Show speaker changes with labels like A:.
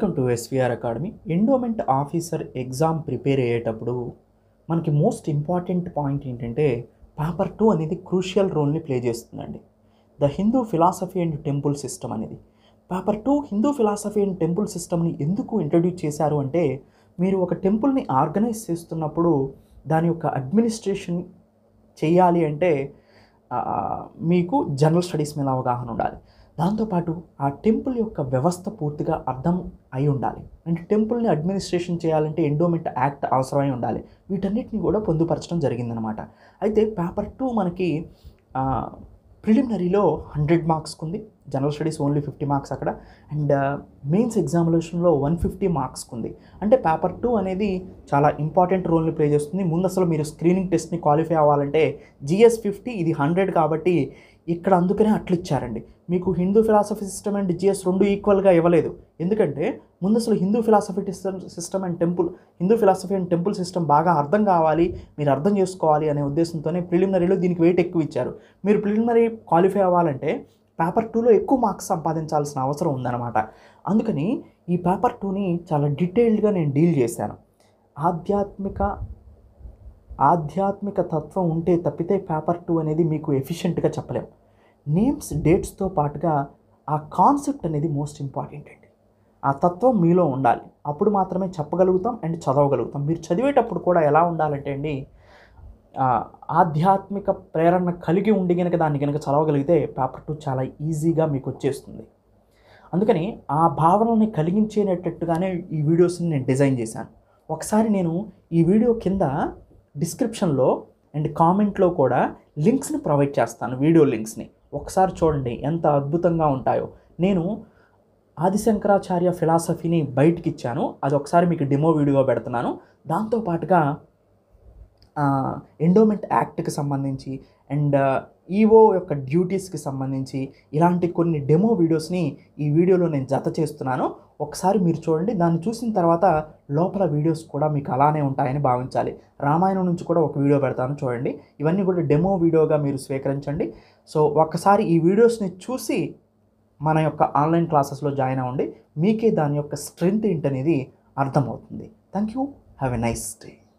A: Welcome to SVR academy. Endowment officer exam prepare అయ్యేటప్పుడు మనకి most important point ఏంటంటే paper 2 అనేది క్రూషియల్ రోల్ని ప్లే చేస్తుందండి. The Hindu philosophy and temple system అనేది paper 2 Hindu philosophy and temple సిస్టమ్ని ఎందుకు ఇంట్రడ్యూస్ చేశారు అంటే, మీరు ఒక టెంపుల్ని ఆర్గనైజ్ చేస్తున్నప్పుడు దాని యొక్క అడ్మినిస్ట్రేషన్ చేయాలి అంటే మీకు జనరల్ స్టడీస్ మీద అవగాహన ఉండాలి. దాంతోపాటు ఆ టెంపుల్ యొక్క వ్యవస్థ పూర్తిగా అర్థం అయి ఉండాలి. అంటే టెంపుల్ని అడ్మినిస్ట్రేషన్ చేయాలంటే ఎండోమెంట్ యాక్ట్ అవసరమై ఉండాలి. వీటన్నిటిని కూడా పొందుపరచడం జరిగిందనమాట. అయితే పేపర్ 2 మనకి ప్రిలిమినరీలో 100 మార్క్స్కి ఉంది, జనరల్ స్టడీస్ ఓన్లీ 50 మార్క్స్ అక్కడ, అండ్ మెయిన్స్ ఎగ్జామినేషన్లో 150 మార్క్స్కి ఉంది. అంటే పేపర్ 2 అనేది చాలా ఇంపార్టెంట్ రోల్ని ప్లే చేస్తుంది. ముందు అసలు మీరు స్క్రీనింగ్ టెస్ట్ని క్వాలిఫై అవ్వాలంటే GS 50, ఇది 100 కాబట్టి ఇక్కడ అందుకనే అట్లా ఇచ్చారండి. మీకు Hindu philosophy system and GS 2 ఈక్వల్గా ఇవ్వలేదు. ఎందుకంటే ముందు అసలు Hindu philosophy system and Hindu philosophy and temple system బాగా అర్థం కావాలి, మీరు అర్థం చేసుకోవాలి అనే ఉద్దేశంతోనే ప్రిలిమినరీలో దీనికి వెయిట్ ఎక్కువ ఇచ్చారు. మీరు ప్రిలిమినరీ క్వాలిఫై అవ్వాలంటే పేపర్ 2లో ఎక్కువ మార్క్స్ సంపాదించాల్సిన అవసరం ఉందన్నమాట. అందుకని ఈ పేపర్ 2ని చాలా డీటెయిల్డ్గా నేను డీల్ చేశాను. ఆధ్యాత్మిక తత్వం ఉంటే తప్పితే పేపర్ 2 అనేది మీకు ఎఫిషియెంట్గా చెప్పలేము. నేమ్స్, డేట్స్తో పాటుగా ఆ కాన్సెప్ట్ అనేది మోస్ట్ ఇంపార్టెంట్ అండి. ఆ తత్వం మీలో ఉండాలి, అప్పుడు మాత్రమే చెప్పగలుగుతాం అండ్ చదవగలుగుతాం. మీరు చదివేటప్పుడు కూడా ఎలా ఉండాలంటే అండి, ఆధ్యాత్మిక ప్రేరణ కలిగి ఉండి కనుక దాన్ని కనుక చదవగలిగితే పేపర్ 2 చాలా ఈజీగా మీకు వచ్చేస్తుంది. అందుకని ఆ భావనల్ని కలిగించేటట్టుగానే ఈ వీడియోస్ని నేను డిజైన్ చేశాను. ఒకసారి నేను ఈ వీడియో కింద డిస్క్రిప్షన్లో అండ్ కామెంట్లో కూడా లింక్స్ని ప్రొవైడ్ చేస్తాను, వీడియో లింక్స్ని. ఒకసారి చూడండి ఎంత అద్భుతంగా ఉంటాయో. నేను ఆదిశంకరాచార్య ఫిలాసఫీని బయటికి ఇచ్చాను, అది ఒకసారి మీకు డెమో వీడియో పెడుతున్నాను. దాంతోపాటుగా ఎండోమెంట్ యాక్ట్కి సంబంధించి అండ్ ఈఓ యొక్క డ్యూటీస్కి సంబంధించి ఇలాంటి కొన్ని డెమో వీడియోస్ని ఈ వీడియోలో నేను జత చేస్తున్నాను. ఒకసారి మీరు చూడండి. దాన్ని చూసిన తర్వాత లోపల వీడియోస్ కూడా మీకు అలానే ఉంటాయని భావించాలి. రామాయణం నుంచి కూడా ఒక వీడియో పెడతాను, చూడండి. ఇవన్నీ కూడా డెమో వీడియోగా మీరు స్వీకరించండి. సో ఒక్కసారి ఈ వీడియోస్ని చూసి మన యొక్క ఆన్లైన్ క్లాసెస్లో జాయిన్ అవ్వండి. మీకే దాని యొక్క స్ట్రెంగ్త్ ఏంటనేది అర్థమవుతుంది. Thank you. Have a nice day.